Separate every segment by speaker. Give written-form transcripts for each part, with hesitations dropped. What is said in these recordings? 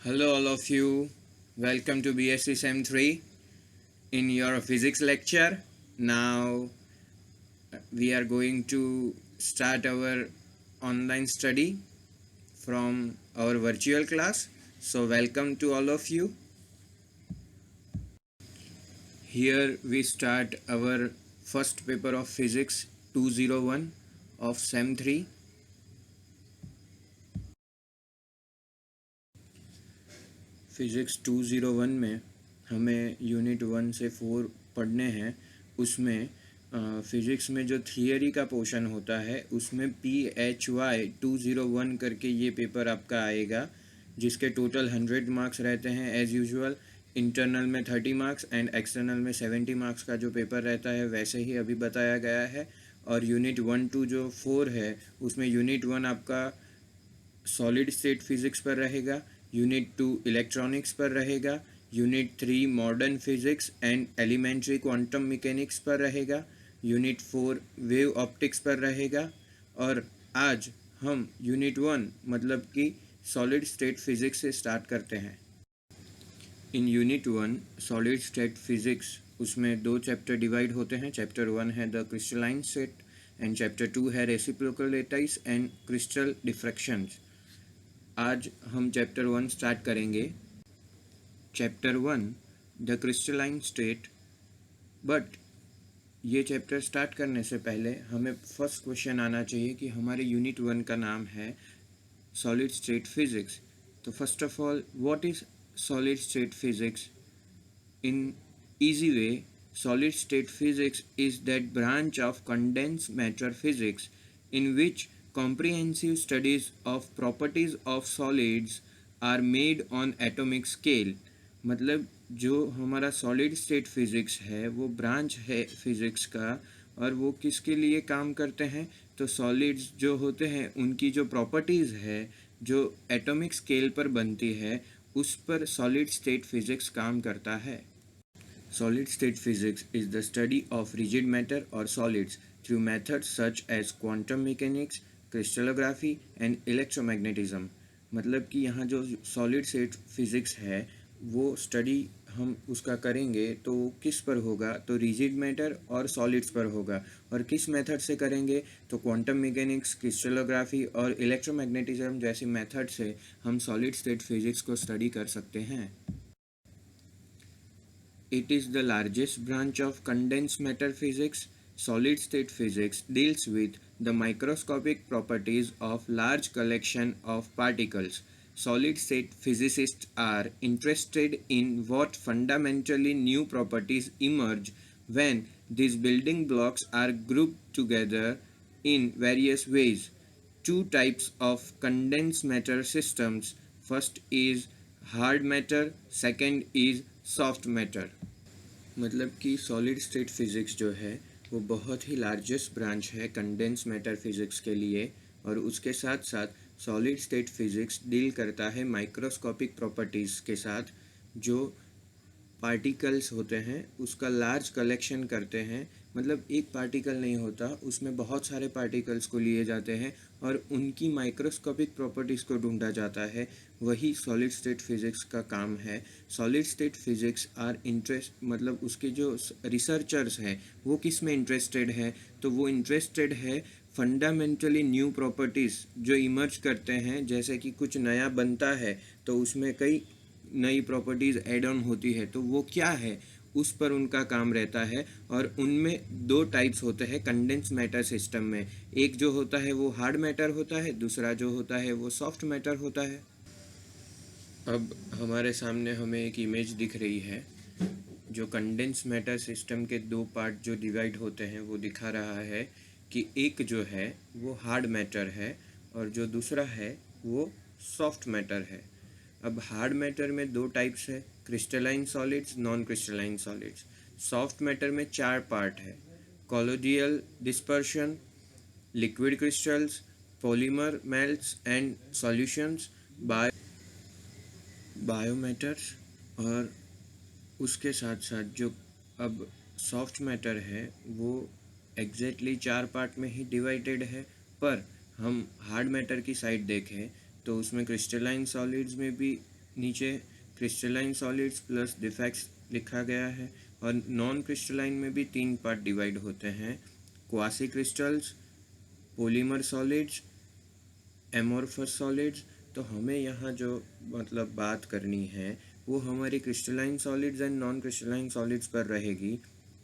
Speaker 1: Hello, all of you. Welcome to BSc Sem 3 in your physics lecture. Now, we are going to start our online study from our virtual class. So, welcome to all of you. Here we start our first paper of physics 201 of Sem 3. Physics 201 में हमें unit 1 से 4 पढ़ने हैं। उसमें physics में जो theory का portion होता है उसमें PHY 201 करके ये पेपर आपका आएगा, जिसके टोटल 100 मार्क्स रहते हैं एज़ यूजुअल। इंटरनल में 30 मार्क्स एंड एक्सटर्नल में 70 मार्क्स का जो पेपर रहता है वैसे ही अभी बताया गया है। और यूनिट 1-2 जो 4 है उसमें यूनिट 1 आपका सॉलिड स्टेट फिज़िक्स पर रहेगा, यूनिट 2 इलेक्ट्रॉनिक्स पर रहेगा, unit 3 modern physics and elementary quantum mechanics पर रहेगा, यूनिट 4 वेव ऑप्टिक्स पर रहेगा। और आज हम यूनिट 1 मतलब कि सॉलिड स्टेट फिज़िक्स से स्टार्ट करते हैं। In unit 1 solid state physics उसमें 2 चैप्टर डिवाइड होते हैं। चैप्टर 1 है the crystalline state and chapter 2 है रेसिप्रोकल लेटाइस एंड क्रिस्टल डिफ्रैक्शंस। आज हम चैप्टर 1 स्टार्ट करेंगे। Chapter 1 the crystalline state. But ये चैप्टर स्टार्ट करने से पहले हमें फर्स्ट क्वेश्चन आना चाहिए कि हमारे यूनिट 1 का नाम है सॉलिड स्टेट फिज़िक्स। तो first of all, what is solid state physics? In easy way, solid state physics is that branch of condensed matter physics in which comprehensive studies of properties of solids are made on atomic scale। मतलब जो हमारा solid state physics है वो branch है physics का, और वो किसके लिए काम करते हैं? तो सॉलिड्स जो होते हैं उनकी जो प्रॉपर्टीज़ है जो एटॉमिक स्केल पर बनती है उस पर सॉलिड स्टेट फिज़िक्स काम करता है। Solid state physics is the study of rigid matter or solids through methods such as quantum mechanics, crystallography and electromagnetism। मतलब कि यहाँ जो सॉलिड स्टेट फिज़िक्स है वो स्टडी हम उसका करेंगे तो किस पर होगा? तो रिजिड मैटर और सॉलिड्स पर होगा। और किस मेथड से करेंगे? तो क्वांटम मैकेनिक्स, क्रिस्टलोग्राफी और इलेक्ट्रोमैग्नेटिज्म जैसी मेथड से हम सॉलिड स्टेट फिज़िक्स को स्टडी कर सकते हैं। It is the largest branch of condensed matter physics. Solid state physics deals with the microscopic properties of large collection of particles. Solid state physicists are interested in what fundamentally new properties emerge when these building blocks are grouped together in various ways. Two types of condensed matter systems. First is hard matter, second is soft matter. मतलब कि solid state physics जो है वो बहुत ही largest branch है condense matter physics के लिए, और उसके साथ साथ सॉलिड स्टेट फिज़िक्स डील करता है माइक्रोस्कोपिक प्रॉपर्टीज़ के साथ। जो पार्टिकल्स होते हैं उसका लार्ज कलेक्शन करते हैं। मतलब एक पार्टिकल नहीं होता, उसमें बहुत सारे पार्टिकल्स को लिए जाते हैं और उनकी माइक्रोस्कोपिक प्रॉपर्टीज़ को ढूंढा जाता है। वही सॉलिड स्टेट फिज़िक्स का काम है। Solid state physics are interest मतलब उसके जो रिसर्चर्स हैं वो किस में इंटरेस्टेड है? तो वो इंटरेस्टेड है फंडामेंटली न्यू प्रॉपर्टीज़ जो इमर्ज करते हैं। जैसे कि कुछ नया बनता है तो उसमें कई नई प्रॉपर्टीज़ एड ऑन होती है, तो वो क्या है उस पर उनका काम रहता है। और उनमें 2 टाइप्स होते हैं कंडेंस मैटर सिस्टम में। एक जो होता है वो हार्ड मैटर होता है, दूसरा जो होता है वो सॉफ्ट मैटर होता है। अब हमारे सामने हमें एक इमेज दिख रही है जो कंडेंस मैटर सिस्टम के 2 पार्ट जो डिवाइड होते हैं वो दिखा रहा है कि एक जो है वो हार्ड मैटर है और जो दूसरा है वो सॉफ्ट मैटर है। अब हार्ड मैटर में 2 टाइप्स है, crystalline solids, non crystalline solids. Soft matter में 4 पार्ट है, colloidal dispersion, liquid crystals, polymer melts and solutions, biomaterials. और उसके साथ साथ जो अब सॉफ्ट मैटर है वो एग्जैक्टली 4 पार्ट में ही डिवाइडेड है। पर हम हार्ड मैटर की साइड देखें तो उसमें क्रिस्टलाइन सॉलिड्स में भी नीचे क्रिस्टलाइन सॉलिड्स प्लस डिफेक्ट्स लिखा गया है, और नॉन क्रिस्टलाइन में भी 3 पार्ट डिवाइड होते हैं, quasi crystals, polymer solids, amorphous solids. तो हमें यहाँ जो मतलब बात करनी है वो हमारी crystalline solids and non crystalline solids पर रहेगी।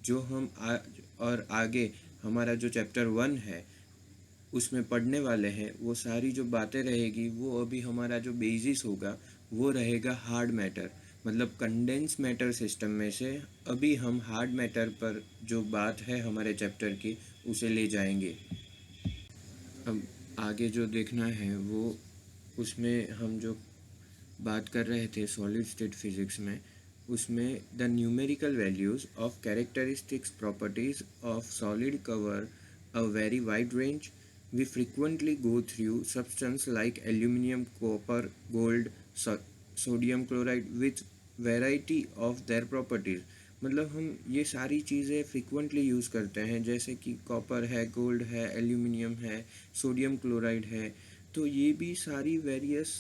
Speaker 1: जो हम और आगे हमारा जो चैप्टर 1 है उसमें पढ़ने वाले हैं वो सारी जो बातें रहेगी वो अभी हमारा जो बेसिस होगा वो रहेगा हार्ड मैटर, मतलब कंडेंस मैटर सिस्टम में से अभी हम हार्ड मैटर पर जो बात है हमारे चैप्टर की उसे ले जाएंगे। अब आगे जो देखना है वो उसमें हम जो बात कर रहे थे सॉलिड स्टेट फिजिक्स में, उसमें the numerical values of characteristics properties of solid cover a very wide range. We frequently go through substances like aluminum, copper, gold, sodium chloride with variety of their properties. मतलब हम ये सारी चीज़ें frequently use करते हैं, जैसे कि copper है, गोल्ड है, एल्यूमिनियम है, सोडियम क्लोराइड है। तो ये भी सारी वेरियस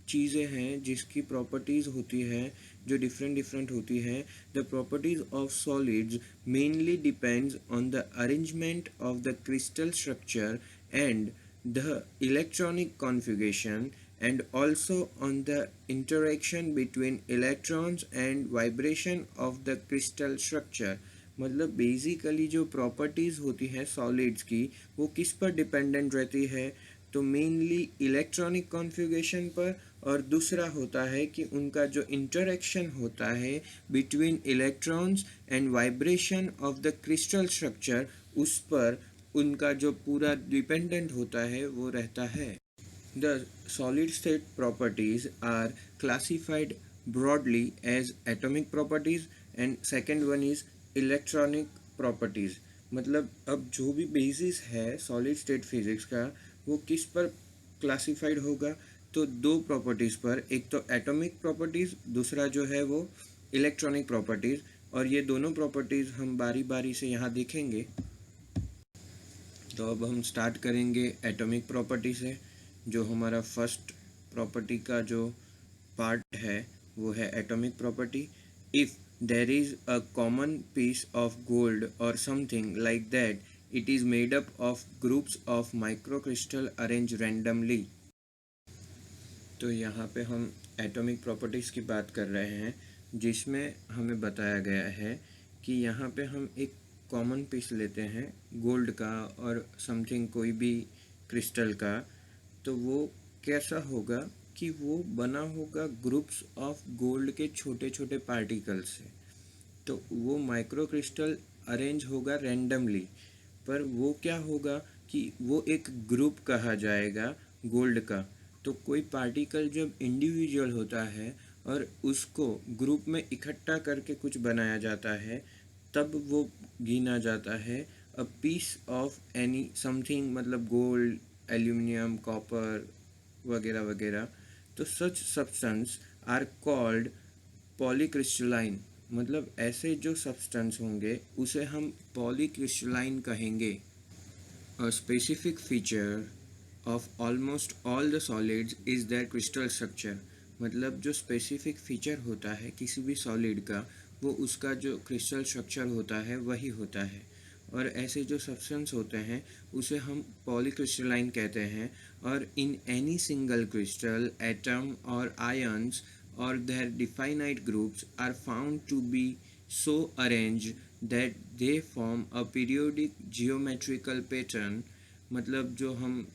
Speaker 1: चीज़ें हैं जिसकी प्रॉपर्टीज़ होती है जो डिफरेंट डिफरेंट होती है। The properties of solids mainly depends on the arrangement of the crystal structure and the electronic configuration and also on the interaction between electrons and vibration of the crystal structure। मतलब basically जो properties होती है solids की वो किस पर dependent रहती है, तो मेनली इलेक्ट्रॉनिक कॉन्फ़िगरेशन पर, और दूसरा होता है कि उनका जो इंटरेक्शन होता है between electrons and vibration of the crystal structure, उस पर उनका जो पूरा डिपेंडेंट होता है वो रहता है। The solid state properties are classified broadly as atomic properties and second one is electronic properties। मतलब अब जो भी बेसिस है सॉलिड स्टेट फिजिक्स का वो किस पर क्लासिफाइड होगा, तो दो प्रॉपर्टीज़ पर, एक तो एटॉमिक प्रॉपर्टीज़, दूसरा जो है वो इलेक्ट्रॉनिक प्रॉपर्टीज़। और ये दोनों प्रॉपर्टीज़ हम बारी बारी से यहाँ देखेंगे। तो अब हम स्टार्ट करेंगे एटॉमिक प्रॉपर्टी से। जो हमारा फर्स्ट प्रॉपर्टी का जो पार्ट है वो है atomic property. If there is a common piece of gold और something like that, it is made up of groups of micro crystal arrange randomly. तो यहाँ पे हम एटॉमिक प्रॉपर्टीज़ की बात कर रहे हैं जिसमें हमें बताया गया है कि यहाँ पे हम एक कॉमन पीस लेते हैं गोल्ड का और समथिंग कोई भी क्रिस्टल का, तो वो कैसा होगा कि वो बना होगा ग्रुप्स ऑफ गोल्ड के छोटे छोटे पार्टिकल्स से। तो वो माइक्रो क्रिस्टल अरेंज होगा रैंडमली, पर वो क्या होगा कि वो एक ग्रुप कहा जाएगा गोल्ड का। तो कोई पार्टिकल जब इंडिविजुअल होता है और उसको ग्रुप में इकट्ठा करके कुछ बनाया जाता है तब वो गिना जाता है a piece of any something, मतलब गोल्ड, एल्यूमिनियम, कॉपर वगैरह वगैरह। तो such substance are called polycrystalline. मतलब ऐसे जो सब्सटेंस होंगे उसे हम पॉलीक्रिस्टलाइन कहेंगे। A specific feature of almost all the solids is their crystal structure। मतलब जो स्पेसिफिक फीचर होता है किसी भी सॉलिड का वो उसका जो क्रिस्टल स्ट्रक्चर होता है वही होता है। और ऐसे जो सब्सटेंस होते हैं उसे हम पॉलीक्रिस्टलाइन कहते हैं। और in any single crystal atom और आयन्स और their definite groups are found to be so arranged that they form a periodic geometrical pattern। मतलब जो हम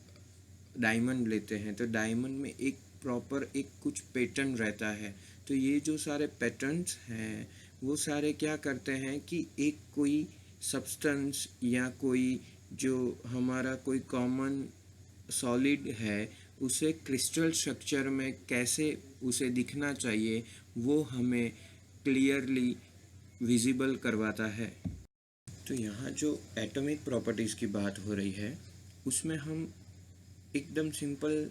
Speaker 1: डायमंड लेते हैं तो डायमंड में एक प्रॉपर एक कुछ पैटर्न रहता है। तो ये जो सारे पैटर्न्स हैं वो सारे क्या करते हैं कि एक कोई सब्सटेंस या कोई जो हमारा कोई कॉमन सॉलिड है उसे क्रिस्टल स्ट्रक्चर में कैसे उसे दिखना चाहिए वो हमें क्लियरली विजिबल करवाता है। तो यहाँ जो एटॉमिक प्रॉपर्टीज़ की बात हो रही है उसमें हम एकदम सिंपल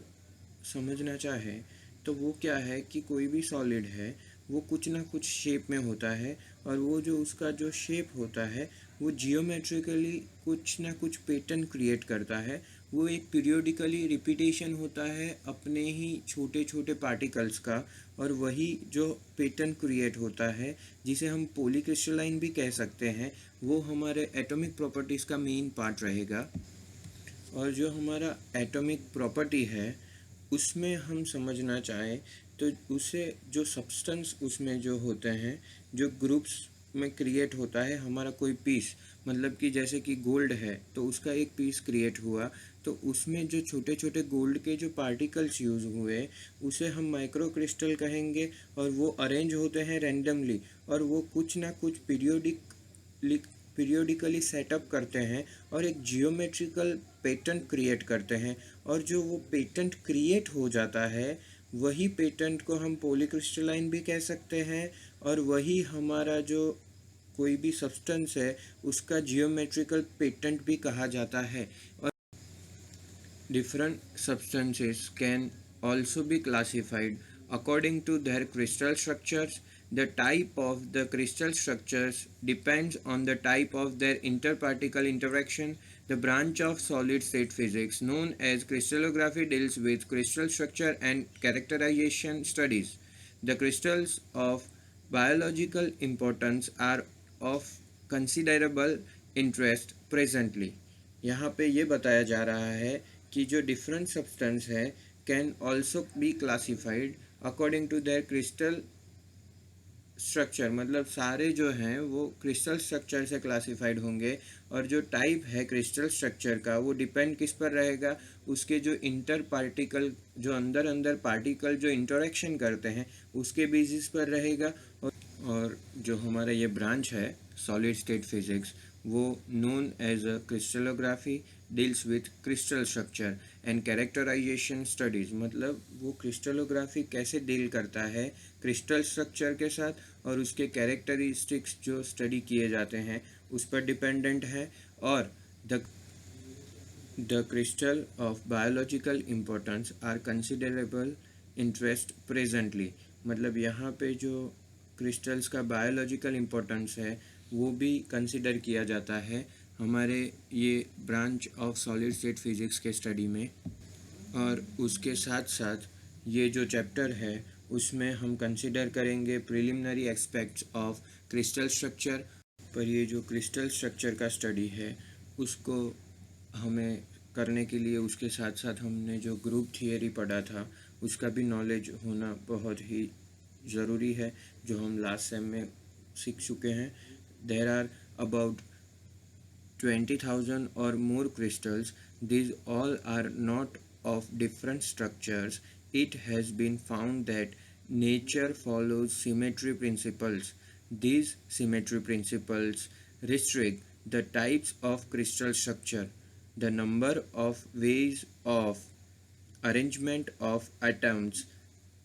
Speaker 1: समझना चाहें तो वो क्या है कि कोई भी सॉलिड है वो कुछ ना कुछ शेप में होता है, और वो जो उसका जो शेप होता है वो जियोमेट्रिकली कुछ ना कुछ पैटर्न क्रिएट करता है। वो एक पीरियोडिकली रिपीटेशन होता है अपने ही छोटे छोटे पार्टिकल्स का, और वही जो पैटर्न क्रिएट होता है जिसे हम पॉलीक्रिस्टलाइन भी कह सकते हैं, वो हमारे एटॉमिक प्रॉपर्टीज़ का मेन पार्ट रहेगा। और जो हमारा एटॉमिक प्रॉपर्टी है उसमें हम समझना चाहें तो उसे जो सब्सटेंस उसमें जो होते हैं, जो ग्रुप्स में क्रिएट होता है हमारा कोई पीस, मतलब कि जैसे कि गोल्ड है तो उसका एक पीस क्रिएट हुआ, तो उसमें जो छोटे छोटे गोल्ड के जो पार्टिकल्स यूज़ हुए उसे हम माइक्रो क्रिस्टल कहेंगे। और वो अरेंज होते हैं रैंडमली, और वो कुछ ना कुछ पीरियोडिकली सेटअप करते हैं और एक जियोमेट्रिकल पैटर्न क्रिएट करते हैं। और जो वो पैटर्न क्रिएट हो जाता है वही पैटर्न को हम पॉलीक्रिस्टलाइन भी कह सकते हैं, और वही हमारा जो कोई भी सब्सटेंस है उसका जियोमेट्रिकल पैटर्न भी कहा जाता है। और different substances can also be classified according to their crystal structures. The type of the crystal structures depends on the type of their interparticle interaction. The branch of solid state physics known as crystallography deals with crystal structure and characterization studies. The crystals of biological importance are of considerable interest presently. यहाँ पे ये बताया जा रहा है कि जो different substance है can also be classified according to their crystal structure, मतलब सारे जो हैं वो क्रिस्टल स्ट्रक्चर से क्लासिफाइड होंगे। और जो टाइप है क्रिस्टल स्ट्रक्चर का वो डिपेंड किस पर रहेगा, उसके जो इंटर पार्टिकल, जो अंदर अंदर पार्टिकल जो इंटरेक्शन करते हैं उसके बेसिस पर रहेगा। और जो हमारा ये ब्रांच है सॉलिड स्टेट फिजिक्स वो known as a crystallography deals with crystal structure and characterisation studies, मतलब वो क्रिस्टलोग्राफी कैसे डील करता है क्रिस्टल स्ट्रक्चर के साथ और उसके कैरेक्टरिस्टिक्स जो स्टडी किए जाते हैं उस पर डिपेंडेंट है। और the crystal of biological importance are considerable interest presently, मतलब यहाँ पे जो क्रिस्टल्स का बायोलॉजिकल इम्पोर्टेंस है वो भी कंसिडर किया जाता है हमारे ये branch of solid state physics के स्टडी में। और उसके साथ साथ ये जो चैप्टर है उसमें हम कंसिडर करेंगे preliminary aspects of crystal structure. पर ये जो क्रिस्टल स्ट्रक्चर का स्टडी है उसको हमें करने के लिए उसके साथ साथ हमने जो ग्रुप थियरी पढ़ा था उसका भी नॉलेज होना बहुत ही ज़रूरी है, जो हम लास्ट सेम में सीख चुके हैं। There are about 20,000 or more crystals. These all are not of different structures. It has been found that nature follows symmetry principles. These symmetry principles restrict the types of crystal structure, the number of ways of arrangement of atoms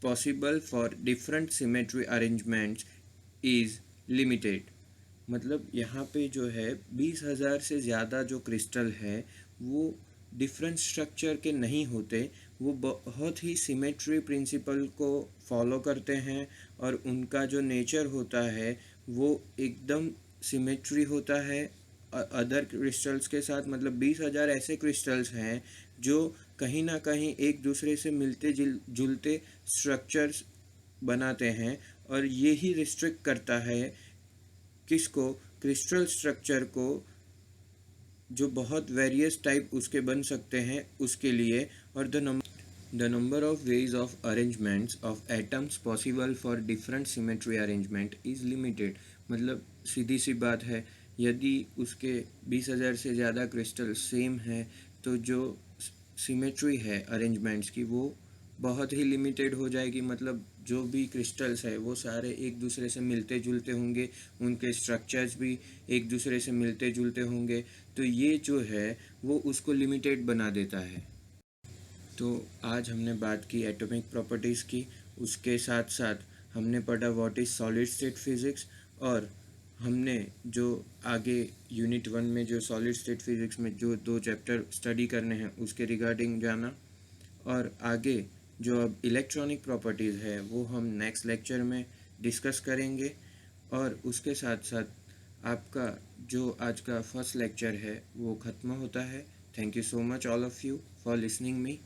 Speaker 1: possible for different symmetry arrangements is limited। मतलब यहाँ पे जो है 20,000 से ज़्यादा जो crystal है वो डिफरेंट स्ट्रक्चर के नहीं होते, वो बहुत ही सिमेट्री प्रिंसिपल को फॉलो करते हैं और उनका जो नेचर होता है वो एकदम सिमेट्री होता है अदर क्रिस्टल्स के साथ। मतलब 20,000 ऐसे क्रिस्टल्स हैं जो कहीं ना कहीं एक दूसरे से मिलते जुलते स्ट्रक्चर्स बनाते हैं, और ये ही रिस्ट्रिक्ट करता है किसको, क्रिस्टल स्ट्रक्चर को, जो बहुत वेरियस टाइप उसके बन सकते हैं उसके लिए। और the number of ways of arrangements of atoms possible for different symmetry arrangement is limited, मतलब सीधी सी बात है यदि उसके 20,000 से ज़्यादा क्रिस्टल सेम है तो जो सिमेट्री है अरेंजमेंट्स की वो बहुत ही लिमिटेड हो जाएगी। मतलब जो भी क्रिस्टल्स है वो सारे एक दूसरे से मिलते जुलते होंगे, उनके स्ट्रक्चर्स भी एक दूसरे से मिलते जुलते होंगे, तो ये जो है वो उसको लिमिटेड बना देता है। तो आज हमने बात की एटॉमिक प्रॉपर्टीज़ की, उसके साथ साथ हमने पढ़ा what is solid state physics, और हमने जो आगे यूनिट 1 में जो सॉलिड स्टेट फिज़िक्स में जो 2 चैप्टर स्टडी करने हैं उसके रिगार्डिंग जाना। और आगे जो अब इलेक्ट्रॉनिक प्रॉपर्टीज़ है वो हम नेक्स्ट लेक्चर में डिस्कस करेंगे। और उसके साथ साथ आपका जो आज का फर्स्ट लेक्चर है वो ख़त्म होता है। Thank you so much all of you for listening me.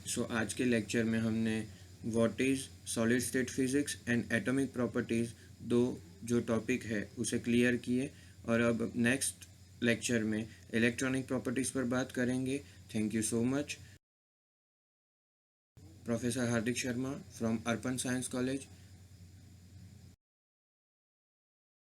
Speaker 1: So आज के लेक्चर में हमने what is solid state physics and atomic properties दो जो टॉपिक है उसे क्लियर किए, और अब नेक्स्ट लेक्चर में इलेक्ट्रॉनिक प्रॉपर्टीज़ पर बात करेंगे। Thank you so much. Professor Hardik Sharma from Arpan Science college.